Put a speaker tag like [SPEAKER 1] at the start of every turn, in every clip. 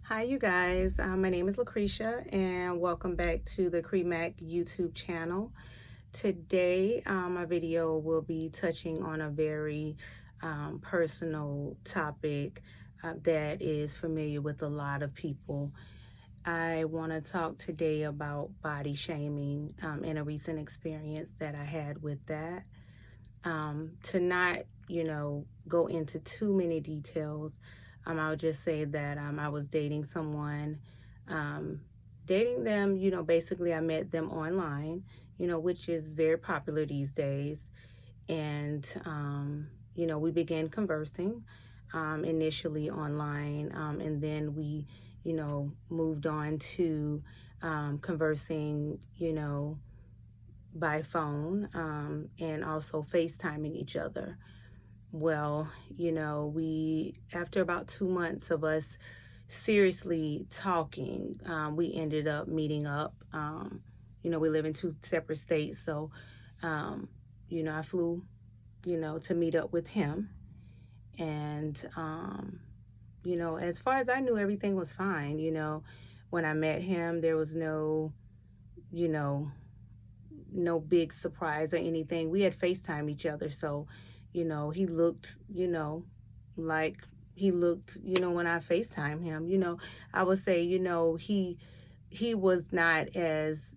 [SPEAKER 1] Hi, you guys. My name is Lucretia, and welcome back to the Cremac YouTube channel. Today, my video will be touching on a very personal topic that is familiar with a lot of people. I want to talk today about body shaming and a recent experience that I had with that. To not, go into too many details, I'll just say that I was dating someone. Um, Dating them, basically I met them online, which is very popular these days. And, we began conversing initially online, and then we, moved on to conversing, by phone, and also FaceTiming each other. Well, after about 2 months of us seriously talking, we ended up meeting up. We live in two separate states, so, I flew, to meet up with him. And, as far as I knew, everything was fine. When I met him, there was you know, no big surprise or anything. We had FaceTime each other, so he looked, like he looked, when I FaceTime him. I would say, he was not as,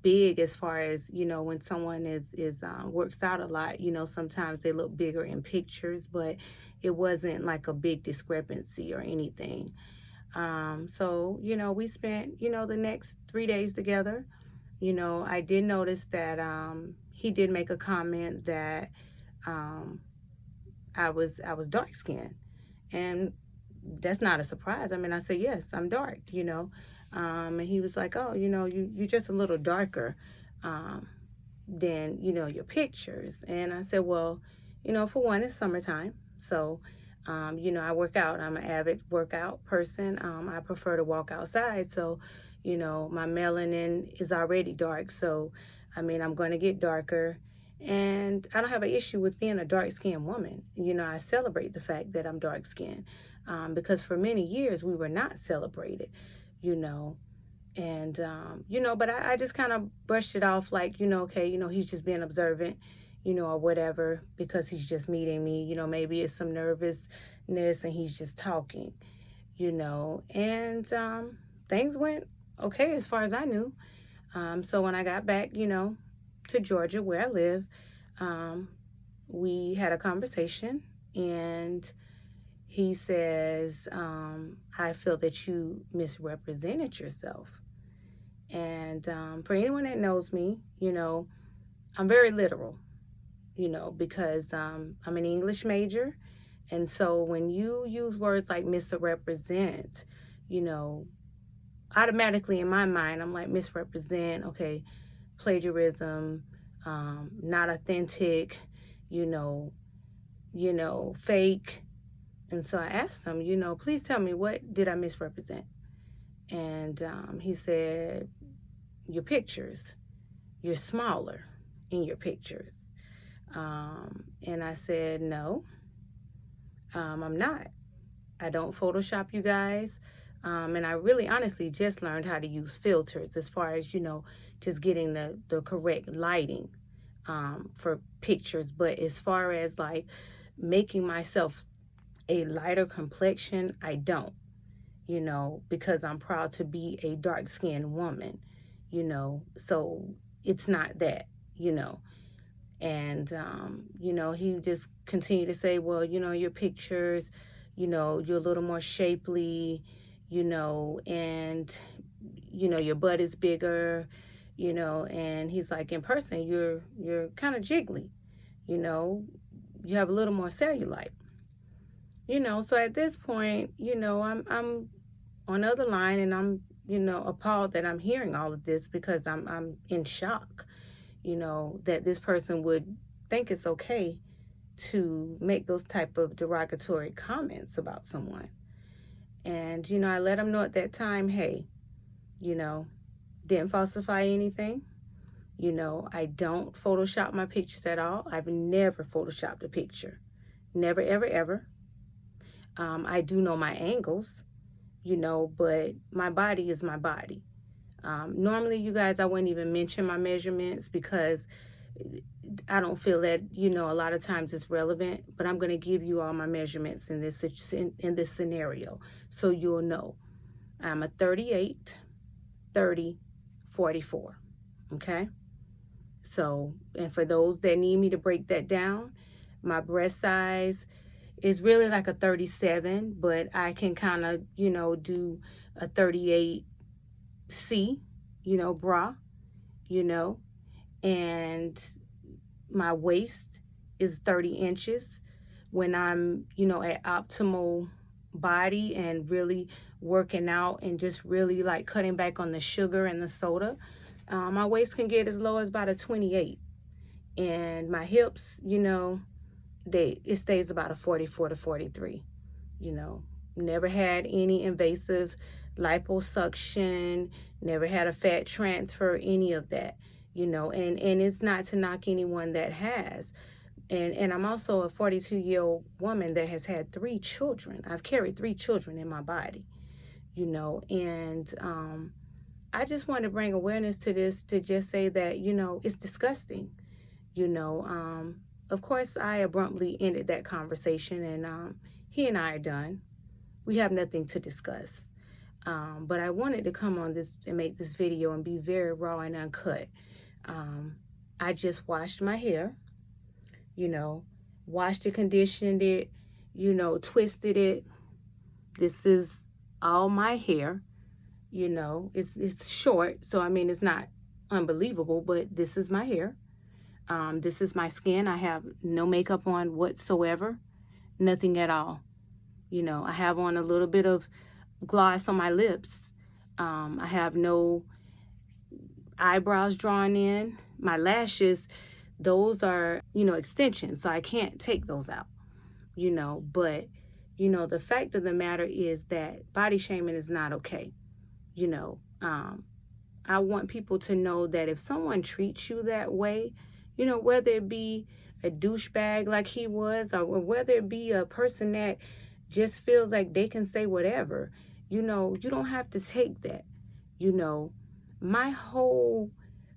[SPEAKER 1] big as far as, when someone is works out a lot, sometimes they look bigger in pictures, but it wasn't like a big discrepancy or anything. So, we spent, the next 3 days together. I did notice that he did make a comment that um, I was dark skinned, and that's not a surprise. I mean, I said yes, I'm dark. And he was like, oh, you're just a little darker than your pictures. And I said, well, for one, it's summertime, so. I work out. I'm an avid workout person. I prefer to walk outside. So, my melanin is already dark. So, I mean, I'm going to get darker. And I don't have an issue with being a dark skinned woman. I celebrate the fact that I'm dark skinned because for many years we were not celebrated, you know. And, but I just kind of brushed it off like, okay, he's just being observant, or whatever, because he's just meeting me, maybe it's some nervousness and he's just talking, and things went okay as far as I knew. So when I got back, to Georgia where I live, we had a conversation, and he says, I feel that you misrepresented yourself. And for anyone that knows me, I'm very literal, because I'm an English major. And so when you use words like misrepresent, automatically in my mind, I'm like, misrepresent, okay, plagiarism, not authentic, fake. And so I asked him, please tell me, what did I misrepresent? And he said, your pictures, you're smaller in your pictures. And I said, no, I'm not. I don't Photoshop, you guys. And I really honestly just learned how to use filters as far as, just getting the correct lighting for pictures. But as far as like making myself a lighter complexion, I don't, because I'm proud to be a dark-skinned woman, so it's not that, And, he just continued to say, well, your pictures, you're a little more shapely, and, your butt is bigger, and he's like, in person, you're kind of jiggly, you have a little more cellulite, so at this point, I'm on the other line, and I'm, appalled that I'm hearing all of this because I'm in shock, that this person would think it's okay to make those type of derogatory comments about someone. And, I let him know at that time, hey, didn't falsify anything. I don't Photoshop my pictures at all. I've never Photoshopped a picture. Never, ever, ever. I do know my angles. you know, but my body is my body. Normally, you guys, I wouldn't even mention my measurements because I don't feel that, you know, a lot of times it's relevant, but I'm going to give you all my measurements in this scenario so you'll know. I'm a 38, 30, 44. Okay? So, and for those that need me to break that down, my breast size is really like a 37, but I can kind of, you know, do a 38C, you know, bra, you know, and my waist is 30 inches. When I'm, you know, at optimal body and really working out and just really like cutting back on the sugar and the soda, my waist can get as low as about a 28. And my hips, you know, it stays about a 44 to 43. You know, never had any invasive liposuction, never had a fat transfer, any of that, you know, and it's not to knock anyone that has. And I'm also a 42-year-old woman that has had 3 children. I've carried 3 children in my body, you know, and I just want to bring awareness to this to just say that, you know, it's disgusting, you know. Of course, I abruptly ended that conversation, and he and I are done. We have nothing to discuss. But I wanted to come on this and make this video and be very raw and uncut. I just washed my hair, you know, washed it, conditioned it, you know, twisted it. This is all my hair, you know. It's short, so I mean, it's not unbelievable, but this is my hair. This is my skin. I have no makeup on whatsoever, nothing at all. You know, I have on a little bit of gloss on my lips. I have no eyebrows drawn in. My lashes, those are, you know, extensions, so I can't take those out, you know. But, you know, the fact of the matter is that body shaming is not okay, you know. I want people to know that if someone treats you that way, you know, whether it be a douchebag like he was, or whether it be a person that just feels like they can say whatever, you know, you don't have to take that. You know, my whole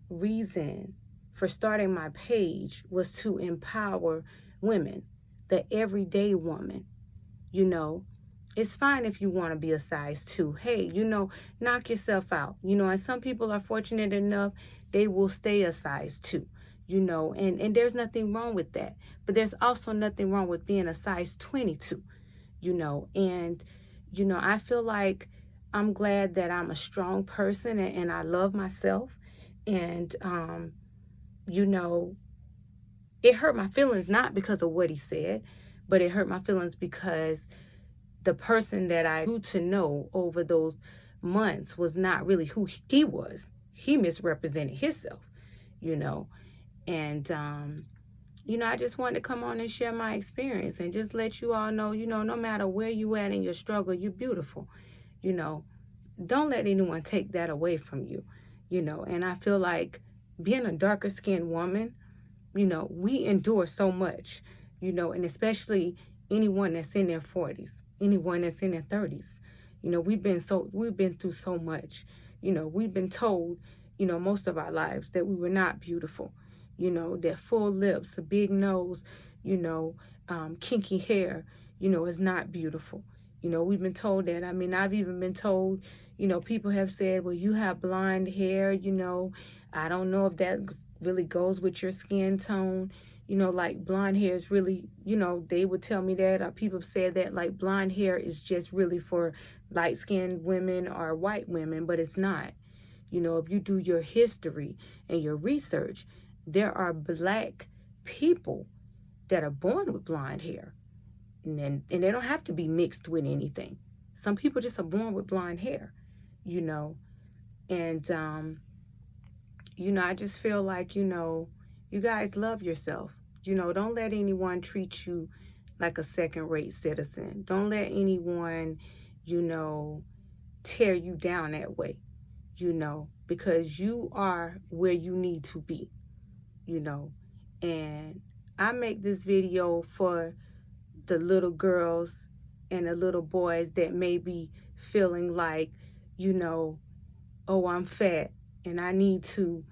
[SPEAKER 1] reason for starting my page was to empower women, the everyday woman. You know, it's fine if you want to be a size 2. Hey, you know, knock yourself out. You know, and some people are fortunate enough, they will stay a size 2, you know, and there's nothing wrong with that. But there's also nothing wrong with being a size 22, you know. And, you know, I feel like I'm glad that I'm a strong person, and I love myself. And, you know, it hurt my feelings not because of what he said, but it hurt my feelings because the person that I grew to know over those months was not really who he was. He misrepresented himself, you know. And, you know, I just wanted to come on and share my experience and just let you all know, you know, no matter where you at in your struggle, you're beautiful. You know, don't let anyone take that away from you, you know. And I feel like being a darker skinned woman, you know, we endure so much, you know, and especially anyone that's in their 40s, anyone that's in their 30s. You know, we've been through so much. You know, we've been told, you know, most of our lives that we were not beautiful. You know, that full lips, a big nose, you know, kinky hair, you know, is not beautiful. You know, we've been told that. I mean, I've even been told, you know, people have said, well, you have blonde hair, you know. I don't know if that really goes with your skin tone. You know, like blonde hair is really, you know, they would tell me that, or people have said that, like blonde hair is just really for light-skinned women or white women, but it's not. You know, if you do your history and your research, there are black people that are born with blonde hair. And they don't have to be mixed with anything. Some people just are born with blonde hair, you know. And, you know, I just feel like, you know, you guys love yourself. You know, don't let anyone treat you like a second-rate citizen. Don't let anyone, you know, tear you down that way, you know, because you are where you need to be, you know. And I make this video for the little girls and the little boys that may be feeling like, you know, oh, I'm fat and I need to,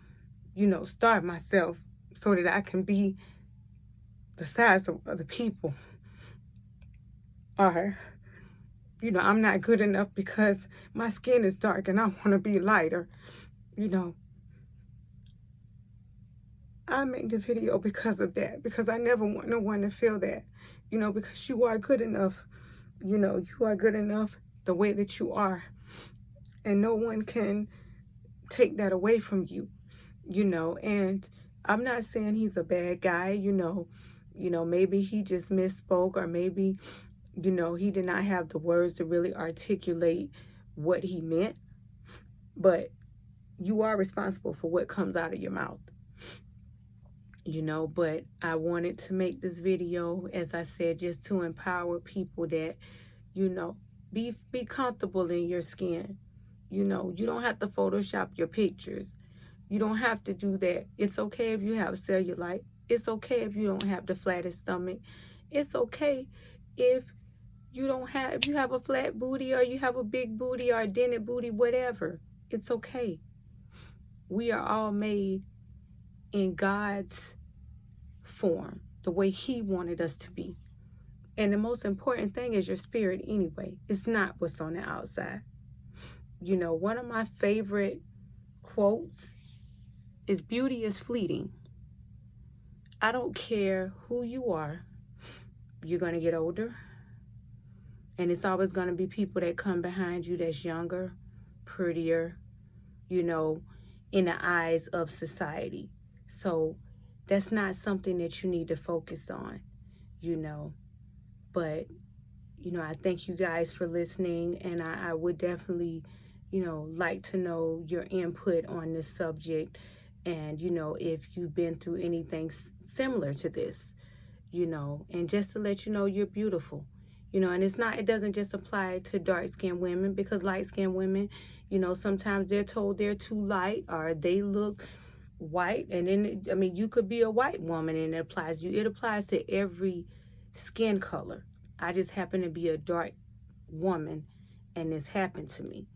[SPEAKER 1] you know, starve myself so that I can be the size of other people. Or, you know, I'm not good enough because my skin is dark and I want to be lighter. You know, I make the video because of that, because I never want no one to feel that, you know, because you are good enough. You know, you are good enough the way that you are. And no one can take that away from you, you know. And I'm not saying he's a bad guy, you know, maybe he just misspoke, or maybe, you know, he did not have the words to really articulate what he meant. But you are responsible for what comes out of your mouth, you know. But I wanted to make this video, as I said, just to empower people that, you know, be comfortable in your skin. You know, you don't have to Photoshop your pictures. You don't have to do that. It's okay if you have cellulite. It's okay if you don't have the flattest stomach. It's okay if you have a flat booty, or you have a big booty, or a dented booty, whatever. It's okay. We are all made in God's form, the way he wanted us to be. And the most important thing is your spirit anyway. It's not what's on the outside. You know, one of my favorite quotes is, beauty is fleeting. I don't care who you are. You're going to get older. And it's always going to be people that come behind you that's younger, prettier, you know, in the eyes of society. So that's not something that you need to focus on, you know. But, you know, I thank you guys for listening. And I would definitely, you know, like to know your input on this subject. And, you know, if you've been through anything similar to this, you know, and just to let you know you're beautiful, you know. And it doesn't just apply to dark-skinned women, because light-skinned women, you know, sometimes they're told they're too light, or they look white. And then, I mean, you could be a white woman and it applies to you. It applies to every skin color. I just happen to be a dark woman and this happened to me,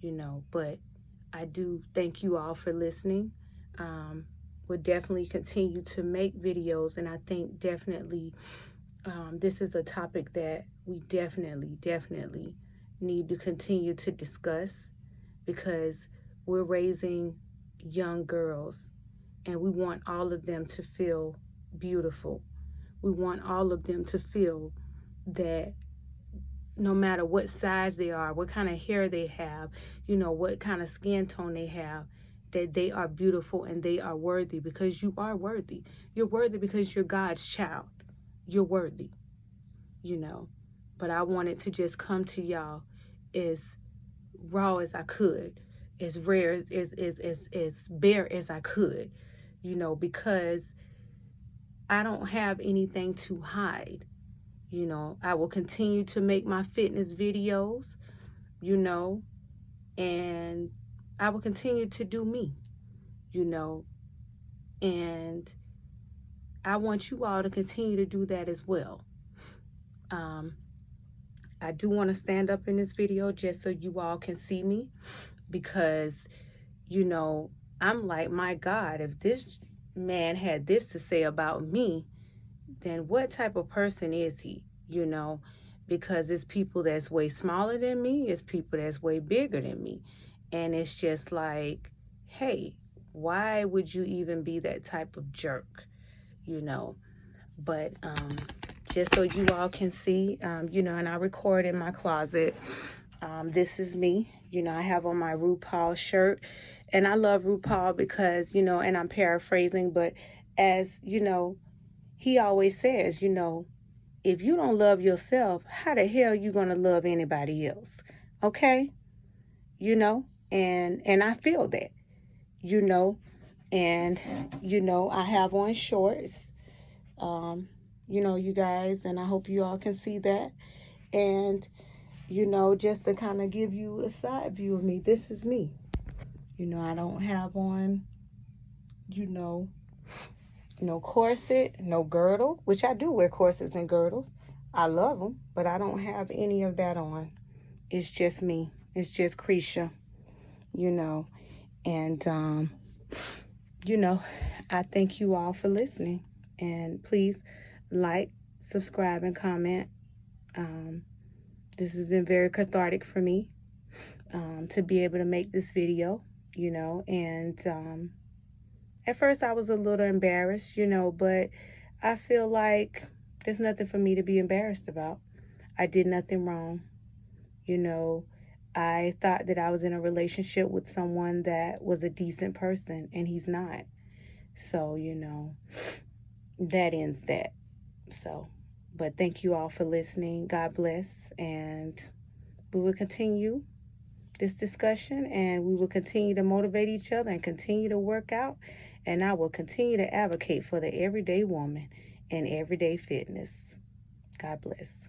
[SPEAKER 1] you know. But I do thank you all for listening. We'll definitely continue to make videos, and I think definitely this is a topic that we definitely need to continue to discuss, because we're raising young girls and we want all of them to feel beautiful. We want all of them to feel that no matter what size they are, what kind of hair they have, you know, what kind of skin tone they have, that they are beautiful and they are worthy, because you are worthy. You're worthy because you're God's child. You're worthy, you know. But I wanted to just come to y'all as raw as I could, as rare, as bare as I could, you know, because I don't have anything to hide. You know, I will continue to make my fitness videos, you know, and I will continue to do me, you know, and I want you all to continue to do that as well. I do want to stand up in this video just so you all can see me, because, you know, I'm like, my God, if this man had this to say about me, then what type of person is he, you know? Because it's people that's way smaller than me, it's people that's way bigger than me. And it's just like, hey, why would you even be that type of jerk, you know? But just so you all can see, you know, and I record in my closet. This is me. You know, I have on my RuPaul shirt. And I love RuPaul because, you know, and I'm paraphrasing, but as, you know, he always says, you know, if you don't love yourself, how the hell you gonna love anybody else? Okay? You know, and I feel that, you know, and, you know, I have on shorts, you know, you guys, and I hope you all can see that. And, you know, just to kind of give you a side view of me, this is me. You know, I don't have on, you know, no corset, no girdle, which I do wear corsets and girdles. I love them, but I don't have any of that on. It's just me. It's just Creisha, you know. And, you know, I thank you all for listening. And please like, subscribe, and comment. This has been very cathartic for me to be able to make this video, you know. And at first I was a little embarrassed, you know, but I feel like there's nothing for me to be embarrassed about. I did nothing wrong. You know, I thought that I was in a relationship with someone that was a decent person, and he's not. So, you know, that ends that. So, but thank you all for listening. God bless. And we will continue this discussion, and we will continue to motivate each other and continue to work out. And I will continue to advocate for the everyday woman and everyday fitness. God bless.